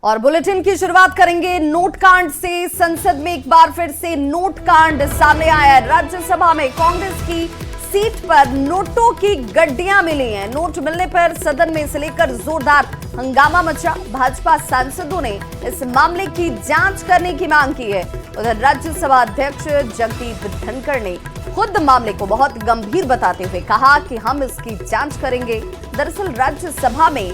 और बुलेटिन की शुरुआत करेंगे नोट कांड से। संसद में एक बार फिर से नोट कांड सामने आया है। राज्यसभा में कांग्रेस की सीट पर नोटों की गड्डियां मिली हैं। नोट मिलने पर सदन में इसे लेकर जोरदार हंगामा मचा। भाजपा सांसदों ने इस मामले की जांच करने की मांग की है। उधर राज्यसभा अध्यक्ष जगदीप धनखड़ ने खुद मामले को बहुत गंभीर बताते हुए कहा कि हम इसकी जांच करेंगे। दरअसल राज्यसभा में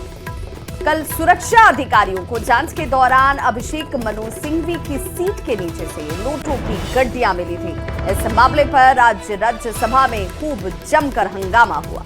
कल सुरक्षा अधिकारियों को जांच के दौरान अभिषेक मनु सिंघवी की सीट के नीचे से नोटों की गड्डियां मिली थी। इस मामले पर आज राज्यसभा में खूब जमकर हंगामा हुआ।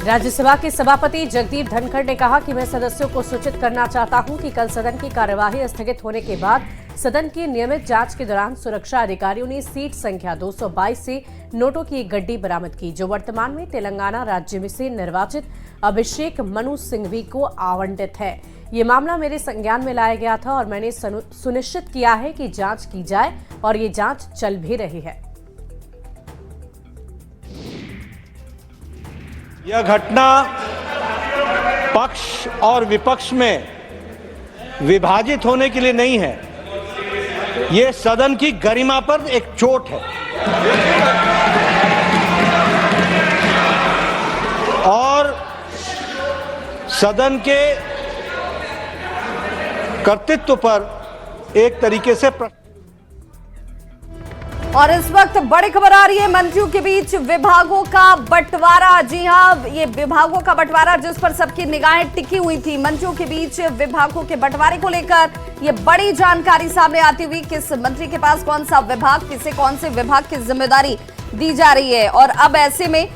राज्यसभा के सभापति जगदीप धनखड़ ने कहा कि मैं सदस्यों को सूचित करना चाहता हूं कि कल सदन की कार्यवाही स्थगित होने के बाद सदन की नियमित जांच के दौरान सुरक्षा अधिकारियों ने सीट संख्या 222 से नोटों की एक गड्डी बरामद की, जो वर्तमान में तेलंगाना राज्य में से निर्वाचित अभिषेक मनु सिंघवी को आवंटित है। ये मामला मेरे संज्ञान में लाया गया था और मैंने सुनिश्चित किया है कि जांच की जाए और ये जांच चल भी रही है। यह घटना पक्ष और विपक्ष में विभाजित होने के लिए नहीं है, ये सदन की गरिमा पर एक चोट है और सदन के कर्तृत्व पर एक तरीके से और इस वक्त बड़ी खबर आ रही है मंत्रियों के बीच विभागों का बंटवारा। जी हां, ये विभागों का बंटवारा जिस पर सबकी निगाहें टिकी हुई थी। मंत्रियों के बीच विभागों के बंटवारे को लेकर ये बड़ी जानकारी सामने आती हुई, किस मंत्री के पास कौन सा विभाग, किसे कौन से विभाग की जिम्मेदारी दी जा रही है। और अब ऐसे में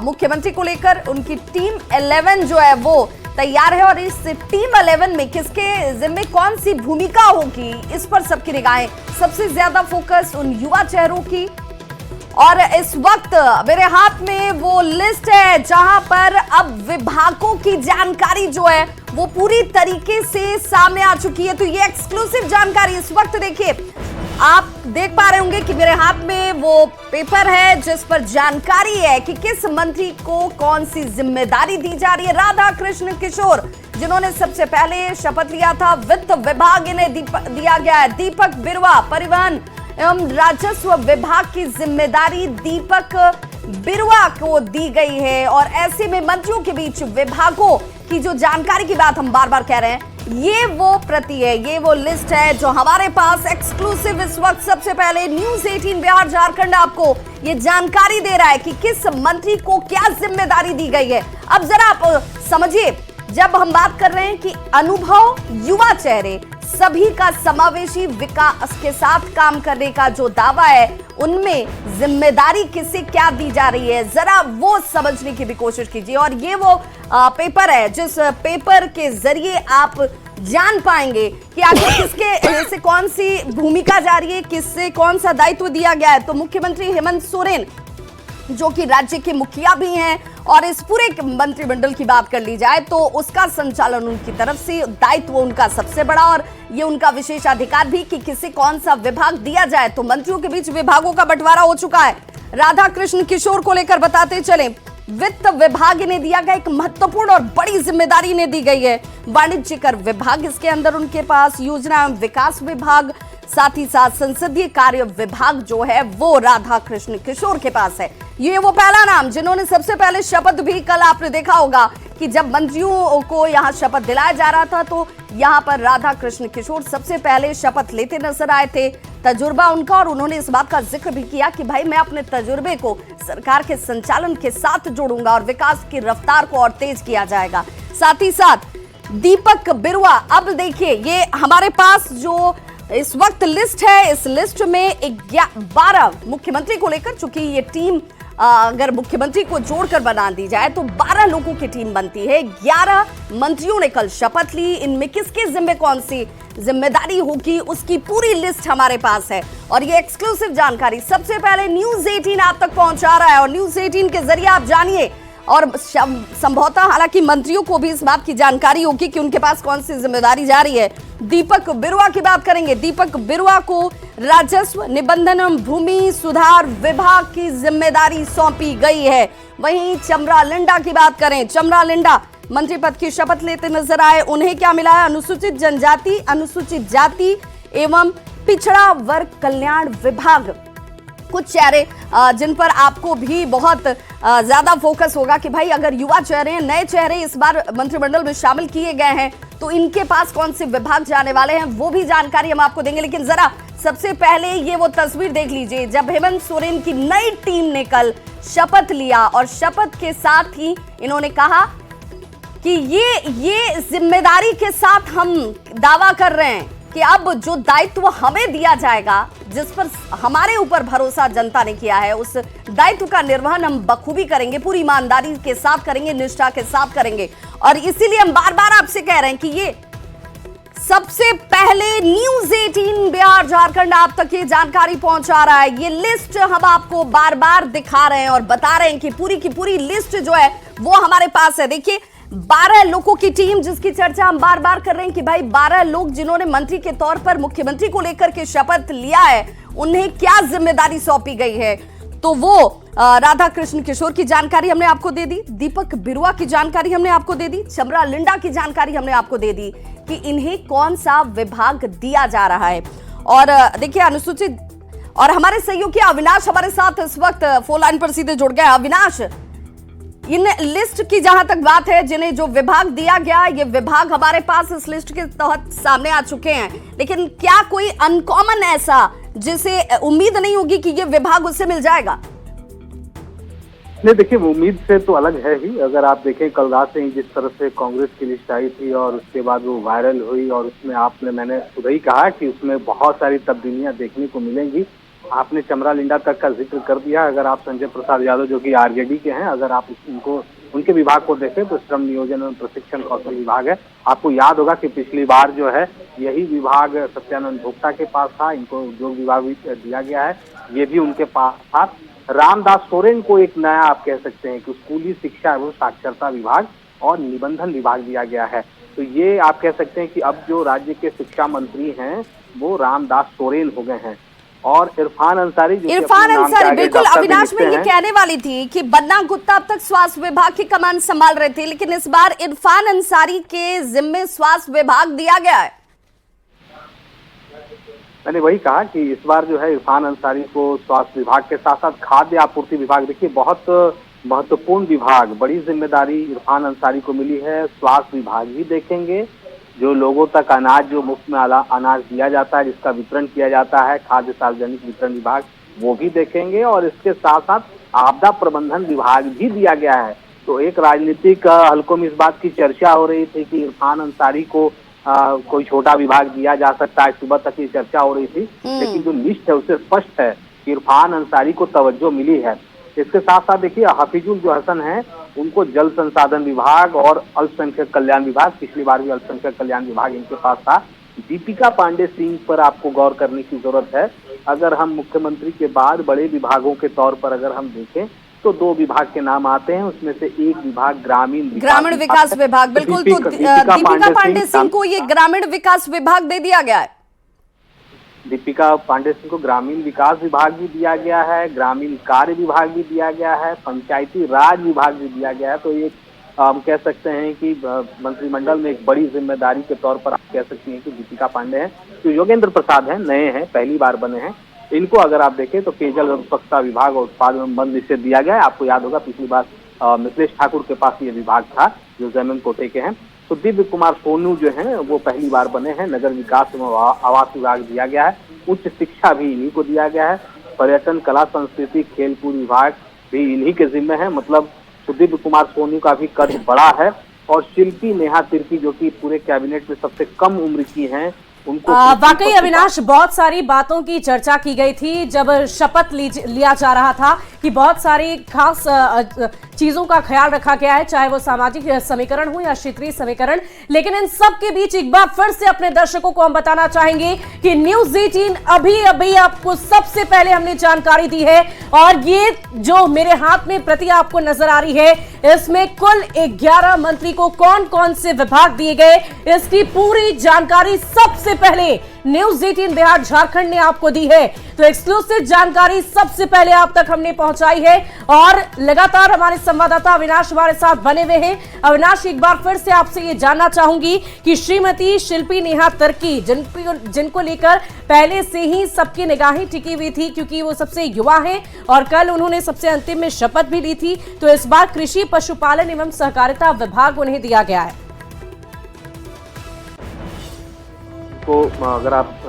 मुख्यमंत्री को लेकर उनकी टीम 11 जो है वो तैयार है और इस टीम 11 में किसके जिम्मे कौन सी भूमिका होगी, इस पर सबकी निगाहें, सबसे ज्यादा फोकस उन युवा चेहरों की। और इस वक्त मेरे हाथ में वो लिस्ट है जहां पर अब विभागों की जानकारी जो है वो पूरी तरीके से सामने आ चुकी है। तो ये एक्सक्लूसिव जानकारी इस वक्त देखिए, आप देख पा रहे होंगे कि मेरे हाथ में वो पेपर है जिस पर जानकारी है कि किस मंत्री को कौन सी जिम्मेदारी दी जा रही है। राधा कृष्ण किशोर, जिन्होंने सबसे पहले शपथ लिया था, वित्त विभाग इन्हें दिया गया है। दीपक बिरुवा, परिवहन एवं राजस्व विभाग की जिम्मेदारी दीपक बिरुवा को दी गई है। और ऐसे में मंत्रियों के बीच विभागों की जो जानकारी की बात हम बार बार कह रहे हैं, ये वो प्रति है, ये वो लिस्ट है जो हमारे पास एक्सक्लूसिव इस वक्त सबसे पहले न्यूज़ 18 बिहार झारखंड आपको ये जानकारी दे रहा है कि किस मंत्री को क्या जिम्मेदारी दी गई है। अब जरा आप समझिए, जब हम बात कर रहे हैं कि अनुभव, युवा चेहरे, सभी का समावेशी विकास के साथ काम करने का जो दावा है, उनमें जिम्मेदारी किसे क्या दी जा रही है, जरा वो समझने की भी कोशिश कीजिए। और ये वो पेपर है जिस पेपर के जरिए आप जान पाएंगे कि आखिर किसके से कौन सी भूमिका जा रही है, किससे कौन सा दायित्व दिया गया है। तो मुख्यमंत्री हेमंत सोरेन, जो कि राज्य के मुखिया भी हैं, और इस पूरे मंत्रिमंडल की बात कर ली जाए तो उसका संचालन उनकी तरफ से, दायित्व उनका सबसे बड़ा और ये उनका विशेषाधिकार भी कि किसे कौन सा विभाग दिया जाए। तो मंत्रियों के बीच विभागों का बंटवारा हो चुका है। राधा कृष्ण किशोर को लेकर बताते चले, वित्त विभाग इन्हें दिया गया, एक महत्वपूर्ण और बड़ी जिम्मेदारी इन्हें दी गई है। वाणिज्य कर विभाग इसके अंदर उनके पास, योजना एवं विकास विभाग, साथ ही साथ संसदीय कार्य विभाग जो है वो राधा कृष्ण किशोर के पास है। ये वो पहला नाम जिन्होंने सबसे पहले शपथ भी, कल आपने देखा होगा कि जब मंत्रियों को यहाँ शपथ दिलाया जा रहा था तो यहाँ पर राधा कृष्ण किशोर सबसे पहले शपथ लेते नजर आए थे। तजुर्बा उनका, और उन्होंने इस बात का जिक्र भी किया कि भाई मैं अपने तजुर्बे को सरकार के संचालन के साथ जोड़ूंगा और विकास की रफ्तार को और तेज किया जाएगा। साथ ही साथ दीपक बिरुवा, अब देखिए ये हमारे पास जो इस वक्त लिस्ट है, इस लिस्ट में 12 मुख्यमंत्री को लेकर, चूंकि ये टीम अगर मुख्यमंत्री को जोड़कर बना दी जाए तो 12 लोगों की टीम बनती है। 11 मंत्रियों ने कल शपथ ली। इनमें किसके जिम्मे कौन सी जिम्मेदारी होगी उसकी पूरी लिस्ट हमारे पास है और ये एक्सक्लूसिव जानकारी सबसे पहले न्यूज़ 18 आप तक पहुंचा रहा है। और न्यूज़ 18 के जरिए आप जानिए, और संभवतः हालांकि मंत्रियों को भी इस बात की जानकारी होगी कि उनके पास कौन सी जिम्मेदारी जा रही है। दीपक बिरुवा की बात करेंगे। दीपक बिरुवा को राजस्व निबंधन एवं भूमि सुधार विभाग की जिम्मेदारी सौंपी गई है। वहीं चमरा लिंडा की बात करें, चमरा लिंडा मंत्री पद की शपथ लेते नजर आए। उन्हें क्या मिला है? अनुसूचित जनजाति, अनुसूचित जाति एवं पिछड़ा वर्ग कल्याण विभाग। कुछ चेहरे जिन पर आपको भी बहुत ज्यादा फोकस होगा कि भाई अगर युवा चेहरे हैं, नए चेहरे इस बार मंत्रिमंडल में शामिल किए गए हैं तो इनके पास कौन से विभाग जाने वाले हैं, वो भी जानकारी हम आपको देंगे। लेकिन जरा सबसे पहले ये वो तस्वीर देख लीजिए जब हेमंत सोरेन की नई टीम ने कल शपथ लिया और शपथ के साथ ही इन्होंने कहा कि ये जिम्मेदारी के साथ हम दावा कर रहे हैं कि अब जो दायित्व हमें दिया जाएगा, जिस पर हमारे ऊपर भरोसा जनता ने किया है, उस दायित्व का निर्वहन हम बखूबी करेंगे, पूरी ईमानदारी के साथ करेंगे, निष्ठा के साथ करेंगे। और इसीलिए हम बार बार आपसे कह रहे हैं कि ये सबसे पहले न्यूज़ 18 बिहार झारखंड आप तक ये जानकारी पहुंचा रहा है। ये लिस्ट हम आपको बार बार दिखा रहे हैं और बता रहे हैं कि पूरी की पूरी लिस्ट जो है वो हमारे पास है। देखिए 12 लोगों की टीम जिसकी चर्चा हम बार बार कर रहे हैं कि भाई 12 लोग जिन्होंने मंत्री के तौर पर मुख्यमंत्री को लेकर के शपथ लिया है, उन्हें क्या जिम्मेदारी सौंपी गई है। तो वो राधा कृष्ण किशोर की जानकारी हमने आपको दे दी, दीपक बिरुआ की जानकारी हमने आपको दे दी, चमरा लिंडा की जानकारी हमने आपको दे दी कि इन्हें कौन सा विभाग दिया जा रहा है। और देखिए अनुसूचित, और हमारे सहयोगी अविनाश हमारे साथ इस वक्त फोन लाइन पर सीधे जुड़ गए। अविनाश, इन लिस्ट की जहां तक बात है, जिन्हें जो विभाग दिया गया, ये विभाग हमारे पास इस लिस्ट के तहत सामने आ चुके हैं, लेकिन क्या कोई अनकॉमन ऐसा जिसे उम्मीद नहीं होगी कि ये विभाग उससे मिल जाएगा? नहीं, देखिए उम्मीद से तो अलग है ही। अगर आप देखें कल रात से ही जिस तरह से कांग्रेस की लिस्ट आई थी और उसके बाद वो वायरल हुई और उसमें मैंने खुद ही कहा कि उसमें बहुत सारी तब्दीलियां देखने को मिलेंगी। आपने चमरा लिंडा तक का जिक्र कर दिया। अगर आप संजय प्रसाद यादव जो कि आरजेडी के हैं, अगर आप उनके विभाग को देखें तो श्रम नियोजन और प्रशिक्षण कौशल विभाग है। आपको याद होगा कि पिछली बार जो है यही विभाग सत्यानंद भोक्ता के पास था, इनको उद्योग विभाग भी दिया गया है, ये भी उनके पास था। रामदास सोरेन को एक नया आप कह सकते हैं कि स्कूली शिक्षा एवं साक्षरता विभाग और निबंधन विभाग दिया गया है। तो ये आप कह सकते हैं कि अब जो राज्य के शिक्षा मंत्री हैं वो रामदास सोरेन हो गए हैं। और इरफान अंसारी बिल्कुल अविनाश में ये कहने वाली थी कि बन्ना गुप्ता अब तक स्वास्थ्य विभाग की कमान संभाल रहे थे, लेकिन इस बार इरफान अंसारी के जिम्मे स्वास्थ्य विभाग दिया गया है। मैंने वही कहा कि इस बार जो है इरफान अंसारी को स्वास्थ्य विभाग के साथ साथ खाद्य आपूर्ति विभाग, देखिए बहुत महत्वपूर्ण विभाग, बड़ी जिम्मेदारी इरफान अंसारी को मिली है। स्वास्थ्य विभाग भी देखेंगे, जो लोगों तक अनाज जो मुफ्त में अनाज दिया जाता है, जिसका वितरण किया जाता है, खाद्य सार्वजनिक वितरण विभाग वो भी देखेंगे। और इसके साथ साथ आपदा प्रबंधन विभाग भी दिया गया है। तो एक राजनीतिक हलकों में इस बात की चर्चा हो रही थी कि इरफान अंसारी को कोई छोटा विभाग दिया जा सकता है, सुबह तक ये चर्चा हो रही थी, लेकिन जो लिस्ट है उससे स्पष्ट है कि इरफान अंसारी को तवज्जो मिली है। इसके साथ साथ देखिए हफीजुल जो हसन है उनको जल संसाधन विभाग और अल्पसंख्यक कल्याण विभाग, पिछली बार भी अल्पसंख्यक कल्याण विभाग इनके पास था। दीपिका पांडे सिंह पर आपको गौर करने की जरूरत है। अगर हम मुख्यमंत्री के बाद बड़े विभागों के तौर पर अगर हम देखें तो 2 विभाग के नाम आते हैं, उसमें से एक विभाग ग्रामीण विकास विभाग। बिल्कुल, तो दीपिका पांडे सिंह को ये ग्रामीण विकास विभाग दे दिया गया है। दीपिका पांडे सिंह को ग्रामीण विकास विभाग भी दिया गया है, ग्रामीण कार्य विभाग भी दिया गया है, पंचायती राज विभाग भी दिया गया है। तो ये हम कह सकते हैं कि मंत्रिमंडल में एक बड़ी जिम्मेदारी के तौर पर आप कह सकते हैं कि दीपिका पांडे हैं। तो योगेंद्र प्रसाद हैं, नए हैं, पहली बार बने हैं। इनको अगर आप देखें तो पेयजल एवं स्वच्छता विभाग और उत्पाद एवं बंद इसे दिया गया है। आपको याद होगा पिछली बार मिथिलेश ठाकुर के पास ये विभाग था जो जैमन कोटे के हैं। तो दिव्य कुमार सोनू जो हैं वो पहली बार बने हैं, नगर विकास एवं आवास विभाग दिया गया है। उच्च शिक्षा भी इन्हीं को दिया गया है। पर्यटन, कला, संस्कृति, खेलकूद विभाग भी इन्हीं के जिम्मे है। मतलब दिव्य कुमार सोनू का भी कद बड़ा है। और शिल्पी नेहा तिर्की जो कि पूरे कैबिनेट में सबसे कम उम्र की हैं, उनको वाकई अविनाश बहुत सारी बातों की चर्चा की गई थी जब शपथ लिया जा रहा था कि बहुत सारी खास चीजों का ख्याल रखा गया है, चाहे वो सामाजिक समीकरण हो या क्षेत्रीय समीकरण। लेकिन इन सब के बीच एक बार फिर से अपने दर्शकों को हम बताना चाहेंगे कि न्यूज़ 18 अभी आपको सबसे पहले हमने जानकारी दी है और ये जो मेरे हाथ में प्रति आपको नजर आ रही है, इसमें कुल 11 मंत्री को कौन कौन से विभाग दिए गए, इसकी पूरी जानकारी सबसे पहले न्यूज 18 बिहार झारखंड ने आपको दी है। तो एक्सक्लूसिव जानकारी सबसे पहले आप तक हमने पहुंचाई है और लगातार हमारे संवाददाता अविनाश हमारे साथ बने हुए हैं। अविनाश, एक बार फिर से आपसे ये जानना चाहूंगी कि श्रीमती शिल्पी नेहा तिर्की जिनको लेकर पहले से ही सबकी निगाहें टिकी हुई थी, क्योंकि वो सबसे युवा हैं और कल उन्होंने सबसे अंतिम में शपथ भी ली थी, तो इस बार कृषि पशुपालन एवं सहकारिता विभाग उन्हें दिया गया है। तो अगर आप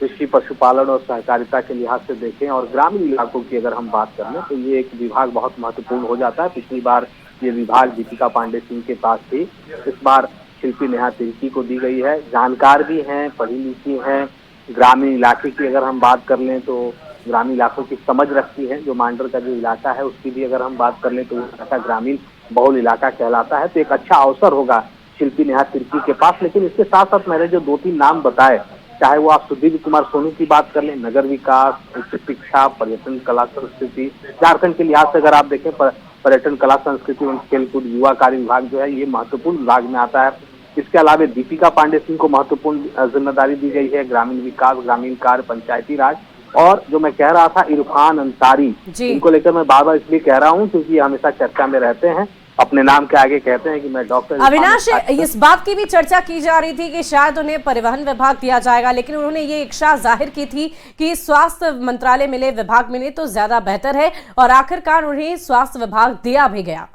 कृषि पशुपालन और सहकारिता के लिहाज से देखें और ग्रामीण इलाकों की अगर हम बात कर लें तो ये एक विभाग बहुत महत्वपूर्ण हो जाता है। पिछली बार ये विभाग दीपिका पांडे सिंह के पास थी, इस बार शिल्पी नेहा तिर्की को दी गई है। जानकार भी हैं, पढ़ी लिखी हैं, ग्रामीण इलाके की अगर हम बात कर लें तो ग्रामीण इलाकों की समझ रखती है। जो मांडर का जो इलाका है उसकी भी अगर हम बात कर लें तो वो इलाका ग्रामीण बहुल इलाका कहलाता है। तो एक अच्छा अवसर होगा शिल्पी नेहा तिर्की के पास। लेकिन इसके साथ साथ मैंने जो 2-3 नाम बताए, चाहे वो आप सुधीर कुमार सोनू की बात कर लें, नगर विकास, उच्च शिक्षा, पर्यटन, कला संस्कृति, झारखंड के लिहाज से अगर आप देखें पर्यटन, कला संस्कृति एवं खेलकूद, युवा कार्य विभाग जो है ये महत्वपूर्ण विभाग में आता है। इसके अलावा दीपिका पांडे सिंह को महत्वपूर्ण जिम्मेदारी दी गई है, ग्रामीण विकास, ग्रामीण कार्य, पंचायती राज। और जो मैं कह रहा था इरफान अंसारी, इनको लेकर मैं बार बार इसलिए कह रहा हूँ क्योंकि हमेशा चर्चा में रहते हैं, अपने नाम के आगे कहते हैं कि मैं डॉक्टर। अविनाश, इस बात की भी चर्चा की जा रही थी कि शायद उन्हें परिवहन विभाग दिया जाएगा, लेकिन उन्होंने ये इच्छा जाहिर की थी कि स्वास्थ्य मंत्रालय मिले, विभाग मिले तो ज्यादा बेहतर है, और आखिरकार उन्हें स्वास्थ्य विभाग दिया भी गया।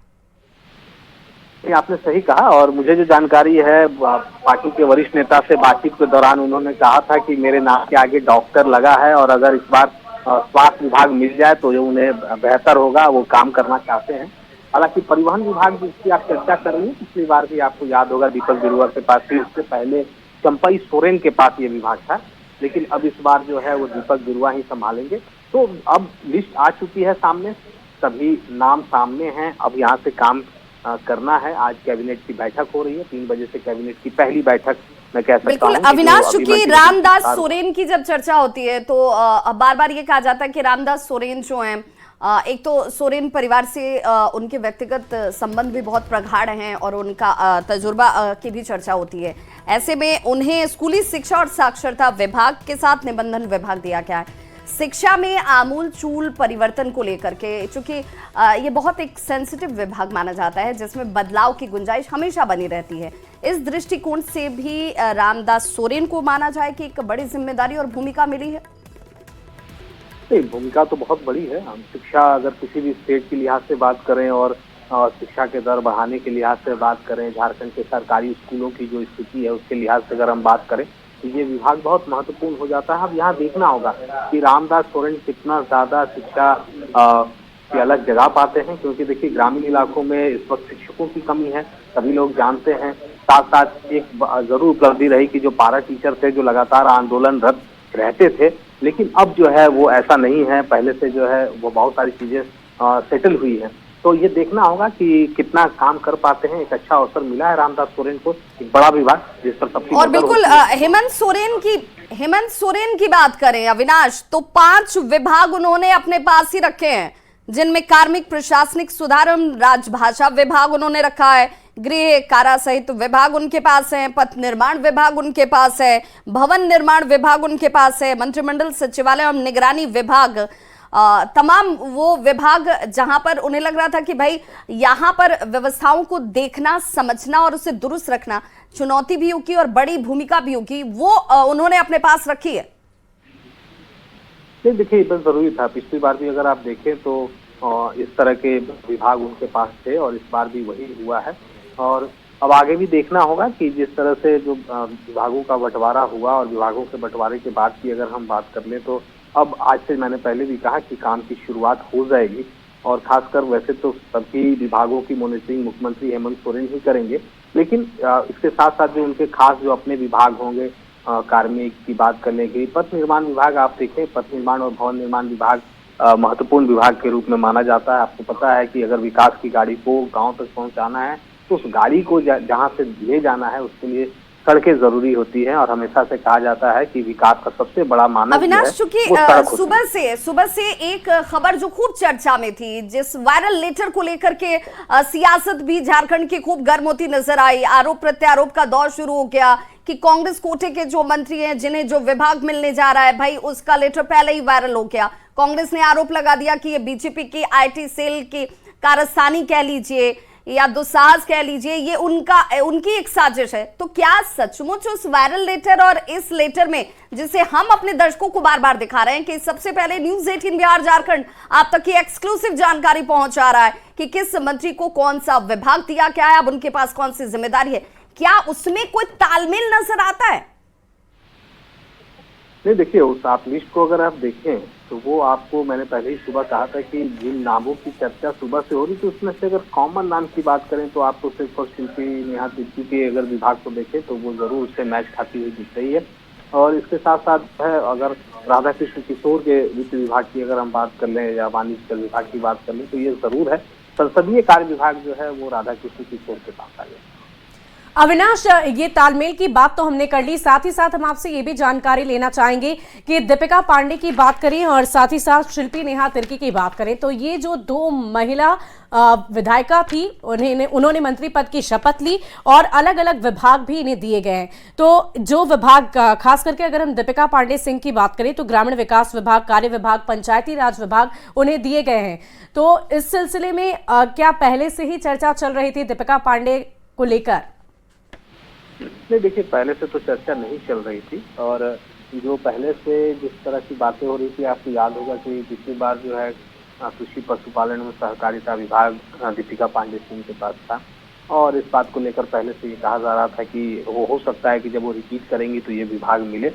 आपने सही कहा, और मुझे जो जानकारी है पार्टी के वरिष्ठ नेता से बातचीत के दौरान उन्होंने कहा था कि मेरे नाम के आगे डॉक्टर लगा है और अगर इस बार स्वास्थ्य विभाग मिल जाए तो जो उन्हें बेहतर होगा, वो काम करना चाहते हैं। हालांकि परिवहन विभाग जिसकी आप चर्चा कर रही हैं, पिछली बार भी आपको याद होगा दीपक बिरुआ के पास थी, उससे पहले चंपई सोरेन के पास ये विभाग था, लेकिन अब इस बार जो है वो दीपक बिरुआ ही संभालेंगे। तो अब लिस्ट आ चुकी है सामने, सभी नाम सामने हैं, अब यहाँ से काम करना है। आज कैबिनेट की बैठक हो रही है, 3 बजे से कैबिनेट की पहली बैठक मैं कह सकता हूं। बिल्कुल अविनाश, चूंकि रामदास सोरेन की जब चर्चा होती है तो बार बार ये कहा जाता है कि रामदास सोरेन जो हैं, एक तो सोरेन परिवार से उनके व्यक्तिगत संबंध भी बहुत प्रगाढ़ हैं और उनका तजुर्बा की भी चर्चा होती है। ऐसे में उन्हें स्कूली शिक्षा और साक्षरता विभाग के साथ निबंधन विभाग दिया गया है। शिक्षा में आमूल चूल परिवर्तन को लेकर के, चूंकि ये बहुत एक सेंसिटिव विभाग माना जाता है जिसमें बदलाव की गुंजाइश हमेशा बनी रहती है, इस दृष्टिकोण से भी रामदास सोरेन को माना जाए कि एक बड़ी जिम्मेदारी और भूमिका मिली है। भूमिका तो बहुत बड़ी है। हम शिक्षा अगर किसी भी स्टेट के लिहाज से बात करें और शिक्षा के दर बढ़ाने के लिहाज से बात करें, झारखंड के सरकारी स्कूलों की जो स्थिति है उसके लिहाज से अगर हम बात करें तो ये विभाग बहुत महत्वपूर्ण हो जाता है। अब यहाँ देखना होगा कि रामदास सोरेन कितना ज्यादा शिक्षा की अलग जगह पाते हैं, क्योंकि देखिए ग्रामीण इलाकों में इस वक्त शिक्षकों की कमी है, सभी लोग जानते हैं। साथ साथ एक जरूर उपलब्धि रही कि जो पारा टीचर थे जो लगातार आंदोलनरत रहते थे, लेकिन अब जो है वो ऐसा नहीं है, पहले से जो है वो बहुत सारी चीजें सेटल हुई है। तो ये देखना होगा कि कितना काम कर पाते हैं। एक अच्छा अवसर मिला है रामदास सोरेन को, एक बड़ा विभाग जिस पर सबकी और बिल्कुल हेमंत सोरेन की बात करें अविनाश, तो 5 विभाग उन्होंने अपने पास ही रखे हैं, जिनमें कार्मिक प्रशासनिक सुधार एवं राजभाषा विभाग उन्होंने रखा है, गृह कारा सहित विभाग उनके पास है, पथ निर्माण विभाग उनके पास है, भवन निर्माण विभाग उनके पास है, मंत्रिमंडल सचिवालय एवं निगरानी विभाग, तमाम वो विभाग जहां पर उन्हें लग रहा था कि भाई यहां पर व्यवस्थाओं को देखना, समझना और उसे दुरुस्त रखना चुनौती भी होगी और बड़ी भूमिका भी होगी, वो उन्होंने अपने पास रखी है। नहीं देखिए, ये जरूरी था। पिछली बार भी अगर आप देखें तो इस तरह के विभाग उनके पास थे और इस बार भी वही हुआ है। और अब आगे भी देखना होगा कि जिस तरह से जो विभागों का बंटवारा हुआ और विभागों के बंटवारे के बाद की अगर हम बात कर लें तो अब आज से मैंने पहले भी कहा कि काम की शुरुआत हो जाएगी। और खासकर वैसे तो सभी विभागों की मॉनिटरिंग मुख्यमंत्री हेमंत सोरेन ही करेंगे, लेकिन इसके साथ साथ जो उनके खास जो अपने विभाग होंगे, कार्मिक की बात करने की, पथ निर्माण विभाग आप देखें, पथ निर्माण और भवन निर्माण विभाग महत्वपूर्ण विभाग के रूप में माना जाता है। आपको पता है कि अगर विकास की गाड़ी को गांव तक पहुंचाना है तो उस गाड़ी को जहां से ले जाना है उसके लिए सड़कें जरूरी होती हैं और हमेशा से कहा जाता है कि विकास का सबसे बड़ा मानक अविनाश, चूंकि सुबह से एक खबर जो खूब चर्चा में थी, जिस वायरल लेटर को लेकर के सियासत भी झारखंड की खूब गर्म होती नजर आई। आरोप प्रत्यारोप का दौर शुरू हो गया कि कांग्रेस कोटे के जो मंत्री हैं, जिन्हें जो विभाग मिलने जा रहा है, भाई उसका लेटर पहले ही वायरल हो गया। कांग्रेस ने आरोप लगा दिया कि ये बीजेपी की आईटी सेल की कारस्तानी कह लीजिए या दुस्साहस कह लीजिए, ये उनकी एक साजिश है। तो क्या सचमुच उस वायरल लेटर और इस लेटर में, जिसे हम अपने दर्शकों को बार बार दिखा रहे हैं कि सबसे पहले न्यूज़ 18 बिहार झारखंड आप तक की एक्सक्लूसिव जानकारी पहुंचा रहा है कि किस मंत्री को कौन सा विभाग दिया गया है, अब उनके पास कौन सी जिम्मेदारी है, क्या उसमें कोई तालमेल नजर आता है? नहीं, देखिए, उस आप लिस्ट को अगर आप देखें तो वो आपको, मैंने पहले ही सुबह कहा था कि जिन नामों की चर्चा सुबह से हो रही थी उसमें से अगर कॉमन नाम की बात करें तो आपको सिर्फ और शिल्पी नेहा तिर्की के अगर विभाग को देखें तो वो जरूर उससे मैच खाती हुई दिख रही है। और इसके साथ साथ है, अगर राधा कृष्ण किशोर के वित्त विभाग की अगर हम बात कर लें या वाणिज्य विभाग की बात कर लें तो ये जरूर है, संसदीय कार्य विभाग जो है वो राधा कृष्ण किशोर के पास आ गया। अविनाश, ये तालमेल की बात तो हमने कर ली, साथ ही साथ हम आपसे ये भी जानकारी लेना चाहेंगे कि दीपिका पांडे की बात करें और साथ ही साथ शिल्पी नेहा तिर्की की बात करें तो ये जो दो महिला विधायिका थी, उन्होंने मंत्री पद की शपथ ली और अलग अलग विभाग भी इन्हें दिए गए हैं। तो जो विभाग, खास करके अगर हम दीपिका पांडे सिंह की बात करें तो ग्रामीण विकास विभाग, कार्य विभाग, पंचायती राज विभाग उन्हें दिए गए हैं। तो इस सिलसिले में क्या पहले से ही चर्चा चल रही थी दीपिका पांडे को लेकर? नहीं, देखिए, पहले से तो चर्चा नहीं चल रही थी और जो पहले से जिस तरह की बातें हो रही थी, आपको याद होगा कि पिछली बार जो है कृषि पशुपालन एवं सहकारिता विभाग दीपिका पांडे सिंह के पास था और इस बात को लेकर पहले से ये कहा जा रहा था कि वो हो सकता है कि जब वो रिपीट करेंगी तो ये विभाग मिले।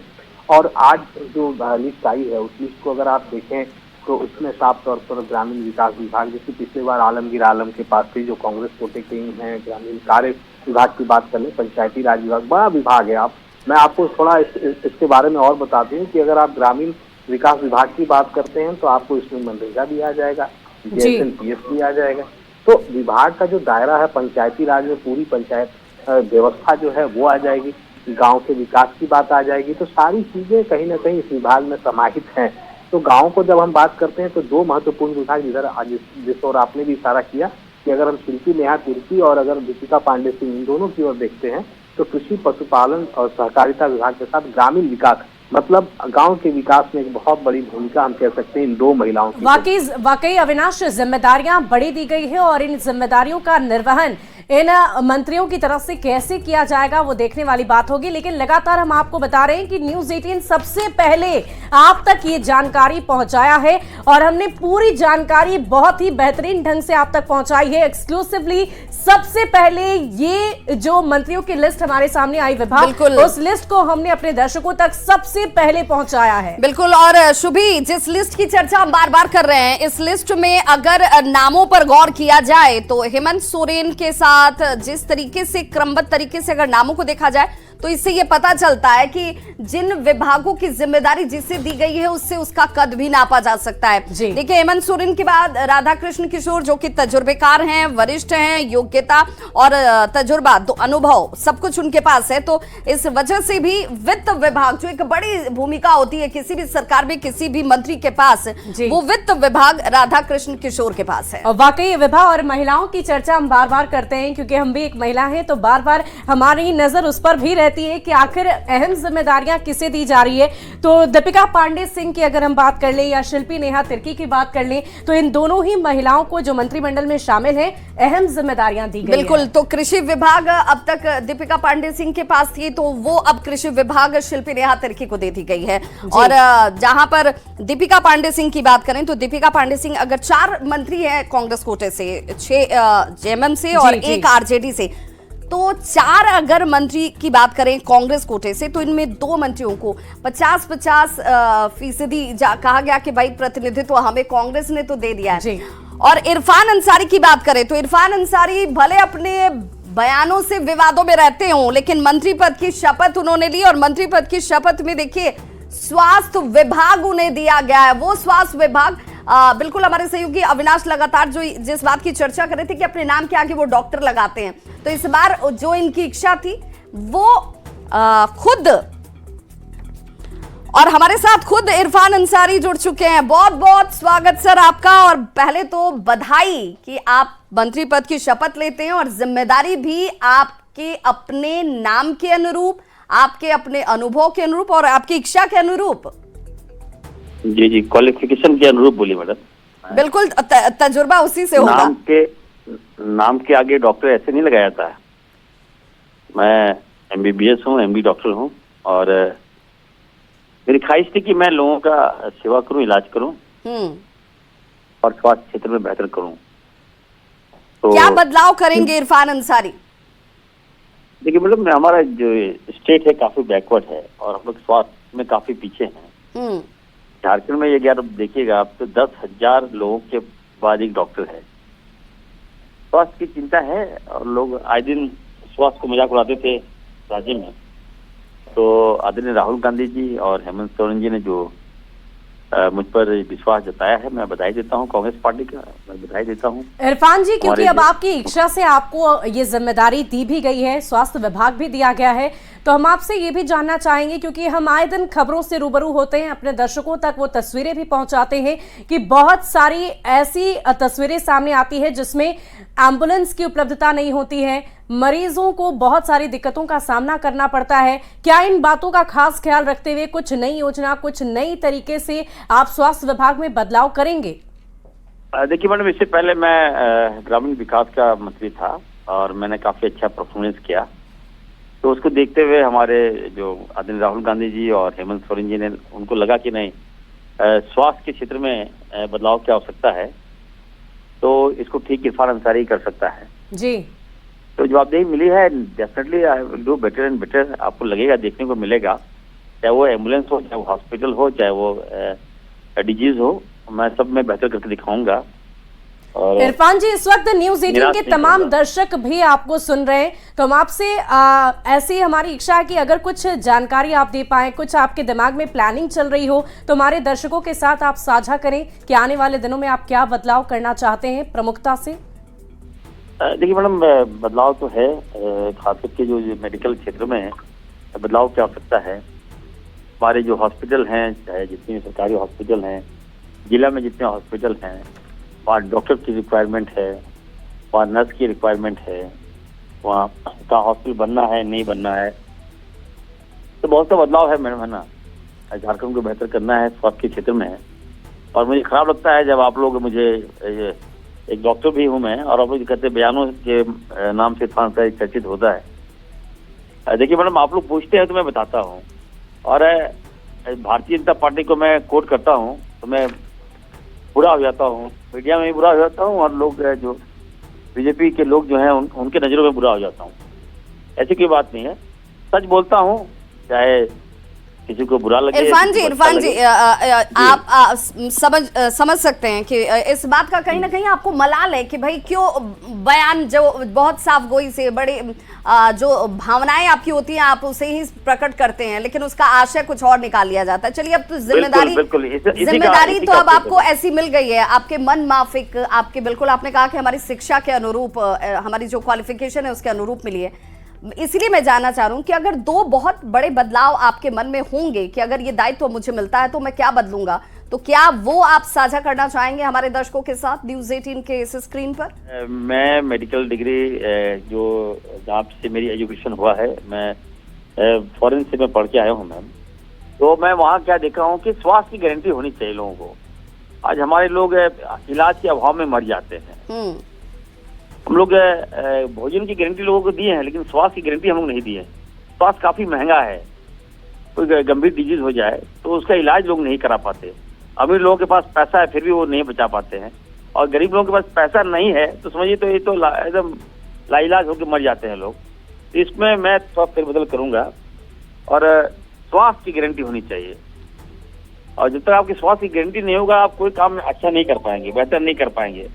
और आज जो लिस्ट आई है उस लिस्ट को अगर आप देखें तो उसमें साफ तौर पर ग्रामीण विकास विभाग, जैसे पिछली बार आलमगीर आलम के पास थी जो कांग्रेस कोटे के ही हैं, ग्रामीण कार्य विभाग की बात कर लें, पंचायती राज विभाग, बड़ा विभाग है। मैं आपको थोड़ा इसके बारे में और बता दूं कि अगर आप ग्रामीण विकास विभाग की बात करते हैं तो आपको इसमें मनरेगा भी आ जाएगा, JSLPF भी आ जाएगा। तो विभाग का जो दायरा है, पंचायती राज में पूरी पंचायत व्यवस्था जो है वो आ जाएगी, गाँव के विकास की बात आ जाएगी। तो सारी चीजें कहीं ना कहीं इस विभाग में समाहित हैं। तो गाँव को जब हम बात करते हैं तो दो महत्वपूर्ण विभाग, इधर जिस और आपने भी इशारा किया कि अगर हम शिल्पी नेहा तिर्की और अगर दीपिका पांडे सिंह इन दोनों की ओर देखते हैं तो कृषि पशुपालन और सहकारिता विभाग के साथ ग्रामीण विकास, मतलब गांव के विकास में एक बहुत बड़ी भूमिका हम कह सकते हैं इन दो महिलाओं की। वाकई अविनाश, जिम्मेदारियां बड़ी दी गई है और इन जिम्मेदारियों का निर्वहन इन मंत्रियों की तरफ से कैसे किया जाएगा वो देखने वाली बात होगी। लेकिन लगातार हम आपको बता रहे हैं कि न्यूज़ 18 सबसे पहले आप तक ये जानकारी पहुंचाया है और हमने पूरी जानकारी बहुत ही बेहतरीन ढंग से आप तक पहुंचाई है एक्सक्लूसिवली। सबसे पहले ये जो मंत्रियों की लिस्ट हमारे सामने आई विभाग, उस लिस्ट को हमने अपने दर्शकों तक सबसे पहले पहुंचाया है। बिल्कुल। और शुभी, जिस लिस्ट की चर्चा हम बार बार कर रहे हैं, इस लिस्ट में अगर नामों पर गौर किया जाए तो हेमंत सोरेन के साथ जिस तरीके से क्रमबद्ध तरीके से अगर नामों को देखा जाए तो इससे ये पता चलता है कि जिन विभागों की जिम्मेदारी जिसे दी गई है उससे उसका कद भी नापा जा सकता है। देखिए, हेमंत सोरेन के बाद राधा कृष्ण किशोर जो कि तजुर्बेकार हैं, वरिष्ठ हैं, योग्यता और तजुर्बा, तो अनुभव सब कुछ उनके पास है। तो इस वजह से भी वित्त विभाग जो एक बड़ी भूमिका होती है किसी भी सरकार में, किसी भी मंत्री के पास, वो वित्त विभाग राधा कृष्ण किशोर के पास है। वाकई विभा, और महिलाओं की चर्चा हम बार बार करते हैं क्योंकि हम भी एक महिला हैं, तो बार बार हमारी नजर उस पर भी रहती है कि आखिर अहम जिम्मेदारियां किसे दी जा रही है। तो दीपिका पांडे सिंह की अगर हम बात कर लें या शिल्पी नेहा तिर्की की बात कर लें तो इन दोनों ही महिलाओं को जो मंत्रिमंडल में शामिल हैं अहम जिम्मेदारियां दी गई। बिल्कुल। तो कृषि विभाग अब तक दीपिका पांडे सिंह के पास थी, तो वो अब कृषि विभाग शिल्पी नेहा तिर्की को दे दी गई है। और जहां पर दीपिका पांडे सिंह की बात करें तो दीपिका पांडे सिंह अगर 4 मंत्री है कांग्रेस कोटे से, 6 जेएमएम से और 1 आरजेडी से, तो 4 अगर मंत्री की बात करें कांग्रेस कोटे से तो इनमें 2 मंत्रियों को 50-50% कहा गया कि भाई प्रतिनिधित्व हमें कांग्रेस ने तो दे दिया है। और इरफान अंसारी की बात करें तो इरफान अंसारी भले अपने बयानों से विवादों में रहते हों लेकिन मंत्री पद की शपथ उन्होंने ली और मंत्री पद की शपथ में देखिए स्वास्थ्य विभाग उन्हें दिया गया है। वो स्वास्थ्य विभाग, बिल्कुल हमारे सहयोगी अविनाश लगातार जिस बात की चर्चा कर रहे थे कि अपने नाम के आगे वो डॉक्टर लगाते हैं, तो इस बार जो इनकी इच्छा थी वो खुद और हमारे साथ खुद इरफान अंसारी जुड़ चुके हैं। बहुत बहुत स्वागत सर आपका। और पहले तो बधाई कि आप मंत्री पद की शपथ लेते हैं और जिम्मेदारी भी आपके अपने नाम के अनुरूप, आपके अपने अनुभव के अनुरूप और आपकी इच्छा के अनुरूप। जी जी, क्वालिफिकेशन के अनुरूप बोली मैडम। बिल्कुल, तजुर्बा उसी से होगा। नाम के आगे डॉक्टर ऐसे नहीं लगाया था। मैं MBBS हूँ, MD डॉक्टर हूँ और मेरी ख्वाहिश थी कि मैं लोगों का सेवा करूं, इलाज करूं और स्वास्थ्य क्षेत्र में बेहतर करूं। तो क्या बदलाव करेंगे इरफान अंसारी? देखिए मैडम, हमारा जो स्टेट है काफी बैकवर्ड है और हम लोग स्वास्थ्य में काफी पीछे हैं। झारखंड में ये अगर देखिएगा आप तो 10,000 लोगों के बाद एक डॉक्टर है। स्वास्थ्य की चिंता है और लोग आए दिन स्वास्थ्य को मजाक उड़ाते थे राज्य में। तो आदरणीय राहुल गांधी जी और हेमंत सोरेन जी ने जो मुझ पर विश्वास जताया है, मैं बधाई देता हूं। कांग्रेस पार्टी का मैं बधाई देता हूं। इरफान जी, क्योंकि अब आपकी इच्छा से आपको ये जिम्मेदारी दी भी गई है, स्वास्थ्य विभाग भी दिया गया है, तो हम आपसे ये भी जानना चाहेंगे, क्योंकि हम आए दिन खबरों से रूबरू होते हैं, अपने दर्शकों तक वो तस्वीरें भी पहुंचाते हैं कि बहुत सारी ऐसी तस्वीरें सामने आती है जिसमें एम्बुलेंस की उपलब्धता नहीं होती है, मरीजों को बहुत सारी दिक्कतों का सामना करना पड़ता है। क्या इन बातों का खास ख्याल रखते हुए कुछ नई योजना, कुछ नई तरीके से आप स्वास्थ्य विभाग में बदलाव करेंगे? देखिए मैडम, इससे पहले मैं ग्रामीण विकास का मंत्री था और मैंने काफी अच्छा परफॉर्मेंस किया। तो उसको देखते हुए हमारे जो आदरणीय राहुल गांधी जी और हेमंत सोरेन जी ने, उनको लगा कि नहीं, स्वास्थ्य के क्षेत्र में बदलाव की आवश्यकता है, तो इसको ठीक इरफान अंसारी कर सकता है जी। तो जवाबदेही मिली है। Definitely I will do better and better. आपको लगेगा, देखने को मिलेगा, चाहे वो एम्बुलेंस हो, चाहे वो हॉस्पिटल हो, चाहे वो डिजीज हो, मैं सब में बेहतर करके दिखाऊंगा। और इरफान जी, इस वक्त न्यूज़ 18 के तमाम दर्शक भी आपको सुन रहे हैं, तो हम आपसे ऐसी हमारी इच्छा है कि अगर कुछ जानकारी आप दे पाएं, कुछ आपके दिमाग में प्लानिंग चल रही हो, तो हमारे दर्शकों के साथ आप साझा करें कि आने वाले दिनों में आप क्या बदलाव करना चाहते हैं प्रमुखता से। देखिए मैडम, बदलाव तो है, खास करके जो मेडिकल क्षेत्र में बदलाव की आवश्यकता है। हमारे जो हॉस्पिटल हैं, चाहे जितने सरकारी हॉस्पिटल हैं, जिला में जितने हॉस्पिटल हैं, वहाँ डॉक्टर की रिक्वायरमेंट है, वहाँ नर्स की रिक्वायरमेंट है, वहाँ का हॉस्पिटल बनना है, नहीं बनना है, तो बहुत सा बदलाव है मैडम, है ना। झारखंड को बेहतर करना है स्वास्थ्य के क्षेत्र में। और मुझे खराब लगता है जब आप लोग, मुझे एक डॉक्टर भी हूँ मैं, और आप लोग कहते बयानों के नाम से इरफान अंसारी चर्चित होता है। देखिए मैडम, आप लोग पूछते हैं तो मैं बताता हूँ, और भारतीय जनता पार्टी को मैं कोट करता हूँ तो मैं बुरा हो जाता हूँ, मीडिया में भी बुरा हो जाता हूँ, और लोग जो बीजेपी के लोग जो हैं उनके नज़रों में बुरा हो जाता हूँ। ऐसी कोई बात नहीं है, सच बोलता हूँ, चाहे किसी को बुरा लगे। इरफान जी, आप समझ सकते हैं कि इस बात का कहीं ना कहीं आपको मलाल है कि भाई क्यों बयान जो बहुत साफ गोई से, बड़े जो भावनाएं आपकी होती हैं आप उसे ही प्रकट करते हैं, लेकिन उसका आशय कुछ और निकाल लिया जाता है। चलिए, अब तो जिम्मेदारी तो अब आपको ऐसी मिल गई है, आपके मन माफिक, आपके बिल्कुल, आपने कहा कि हमारी शिक्षा के अनुरूप, हमारी जो क्वालिफिकेशन है उसके अनुरूप मिली है। इसलिए मैं जानना चाह रहा हूं कि अगर दो बहुत बड़े बदलाव आपके मन में होंगे कि अगर ये दायित्व मुझे मिलता है तो मैं क्या बदलूंगा, तो क्या वो आप साझा करना चाहेंगे हमारे दर्शकों के साथ न्यूज़ 18 के इस स्क्रीन पर? मैं मेडिकल डिग्री जो जहाँ से मेरी एजुकेशन हुआ है, मैं फॉरेन से मैं पढ़ के आया हूँ मैम। तो मैं वहाँ क्या देखा हूँ कि स्वास्थ्य की गारंटी होनी चाहिए लोगों को। आज हमारे लोग इलाज के अभाव में मर जाते हैं। हम लोग भोजन की गारंटी लोगों को दिए हैं, लेकिन स्वास्थ्य की गारंटी हम लोग नहीं दिए। स्वास्थ्य काफी महंगा है, कोई गंभीर डिजीज हो जाए तो उसका इलाज लोग नहीं करा पाते। अमीर लोगों के पास पैसा है फिर भी वो नहीं बचा पाते हैं, और गरीब लोगों के पास पैसा नहीं है तो समझिए तो ये तो एकदम लाइलाज होकर मर जाते हैं लोग। तो इसमें मैं थोड़ा फेरबदल करूंगा, और स्वास्थ्य की गारंटी होनी चाहिए। और जब तक आपकी स्वास्थ्य की गारंटी नहीं होगा, आप कोई काम अच्छा नहीं कर पाएंगे, बेहतर नहीं कर पाएंगे।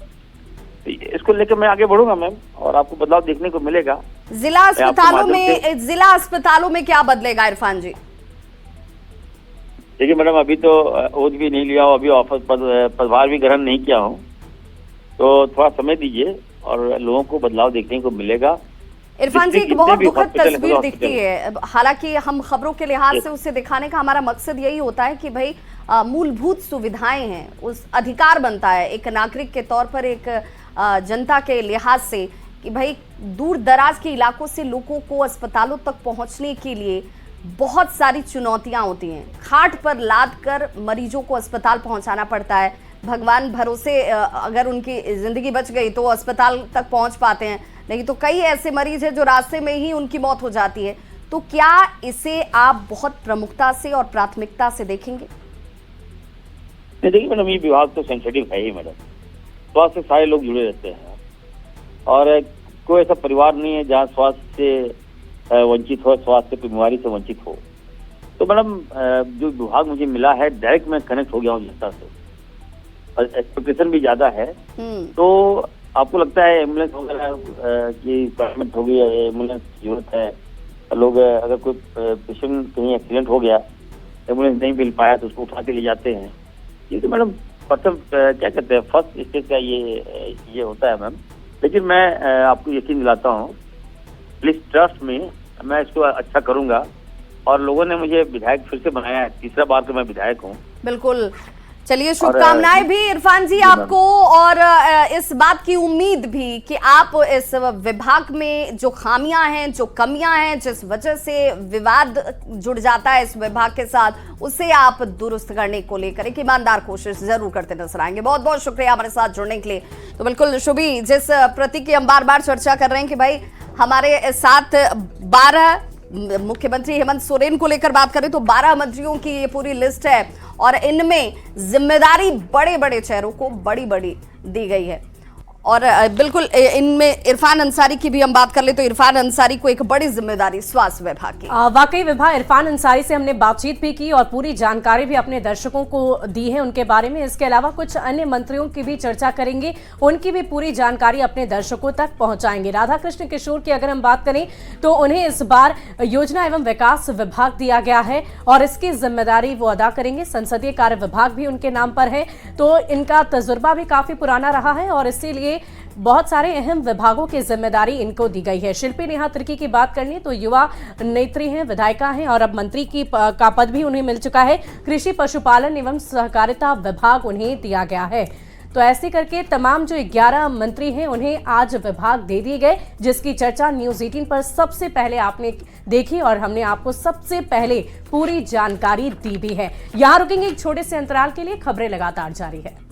इसको लेकर मैं आगे बढ़ूंगा मैम, और आपको बदलाव देखने को मिलेगा। जिला अस्पतालों में क्या बदलेगा इरफान जी? देखिए मैडम, अभी तो ओज भी नहीं लिया हूँ, अभी ऑफिस पदभार भी ग्रहण नहीं किया हूँ, तो थोड़ा समय दीजिए और लोगों को बदलाव देखने को मिलेगा। इरफान जी, एक जितने बहुत भी दुखद हॉस्पिटल है, तस्वीर हॉस्पिटल दिखती है। हालांकि हम खबरों के लिहाज से उसे दिखाने का हमारा मकसद यही होता है कि भाई मूलभूत सुविधाएं हैं, उस अधिकार बनता है एक नागरिक के तौर पर, एक जनता के लिहाज से, कि भाई दूर दराज के इलाकों से लोगों को अस्पतालों तक पहुंचने के लिए बहुत सारी चुनौतियां होती हैं। खाट पर लाद कर मरीजों को अस्पताल पहुंचाना पड़ता है। भगवान भरोसे अगर उनकी जिंदगी बच गई तो वो अस्पताल तक पहुंच पाते हैं, नहीं तो कई ऐसे मरीज हैं जो रास्ते में ही उनकी मौत हो जाती है। तो क्या इसे आप बहुत प्रमुखता से और प्राथमिकता से देखेंगे? देखिए मैडम, ये विभाग तो सेंसिटिव है ही मैडम। स्वास्थ्य से सारे लोग जुड़े रहते हैं और कोई ऐसा परिवार नहीं है जहाँ स्वास्थ्य से वंचित हो, स्वास्थ्य की बीमारी से वंचित हो। तो मैडम जो विभाग मुझे मिला है, डायरेक्ट मैं कनेक्ट हो गया हूँ जनता से और एक्सपेक्टेशन भी ज्यादा है। तो आपको लगता है एम्बुलेंस वगैरह की रिक्वायरमेंट हो गई है, एम्बुलेंस की जरूरत है। लोग अगर कोई पेशेंट कहीं एक्सीडेंट हो गया, एम्बुलेंस नहीं मिल पाया तो उसको उठा के ले जाते हैं। ये तो मैडम प्रथम क्या कहते हैं, फर्स्ट स्टेज का ये होता है मैम। लेकिन मैं आपको यकीन दिलाता हूँ, प्लीज ट्रस्ट में, मैं इसको अच्छा करूंगा। और लोगों ने मुझे विधायक फिर से बनाया है, तीसरा बार तो मैं विधायक हूँ। बिल्कुल, चलिए शुभकामनाएं भी इरफान जी आपको, और इस बात की उम्मीद भी कि आप इस विभाग में जो खामियां हैं, जो कमियां हैं, जिस वजह से विवाद जुड़ जाता है इस विभाग के साथ, उसे आप दुरुस्त करने को लेकर एक ईमानदार कोशिश जरूर करते नजर आएंगे। बहुत बहुत शुक्रिया हमारे साथ जुड़ने के लिए। तो बिल्कुल शुभी, जिस प्रतीक की हम बार बार चर्चा कर रहे हैं कि भाई हमारे साथ 12 मुख्यमंत्री हेमंत सोरेन को लेकर बात करें तो 12 मंत्रियों की ये पूरी लिस्ट है और इनमें जिम्मेदारी बड़े बड़े चेहरों को बड़ी बड़ी दी गई है। और बिल्कुल इनमें इरफान अंसारी की भी हम बात कर ले तो इरफान अंसारी को एक बड़ी जिम्मेदारी स्वास्थ्य विभाग की। वाकई विभाग इरफान अंसारी से हमने बातचीत भी की और पूरी जानकारी भी अपने दर्शकों को दी है उनके बारे में। इसके अलावा कुछ अन्य मंत्रियों की भी चर्चा करेंगे, उनकी भी पूरी जानकारी अपने दर्शकों तक पहुंचाएंगे। राधाकृष्ण किशोर की अगर हम बात करें तो उन्हें इस बार योजना एवं विकास विभाग दिया गया है और इसकी जिम्मेदारी वो अदा करेंगे। संसदीय कार्य विभाग भी उनके नाम पर है, तो इनका तजुर्बा भी काफी पुराना रहा है और इसीलिए बहुत सारे अहम विभागों की जिम्मेदारी इनको दी गई है। शिल्पी नेहा तिर्की की बात करनी तो युवा नेत्री हैं, विधायिका हैं और अब मंत्री का पद भी उन्हें मिल चुका है। कृषि पशुपालन एवं सहकारिता विभाग उन्हें दिया गया है। तो ऐसे करके तमाम जो 11 मंत्री हैं उन्हें आज विभाग दे दिए गए, जिसकी चर्चा न्यूज़ 18 पर सबसे पहले आपने देखी और हमने आपको सबसे पहले पूरी जानकारी दी भी है। यहाँ रुकेंगे एक छोटे से अंतराल के लिए, खबरें लगातार जारी है।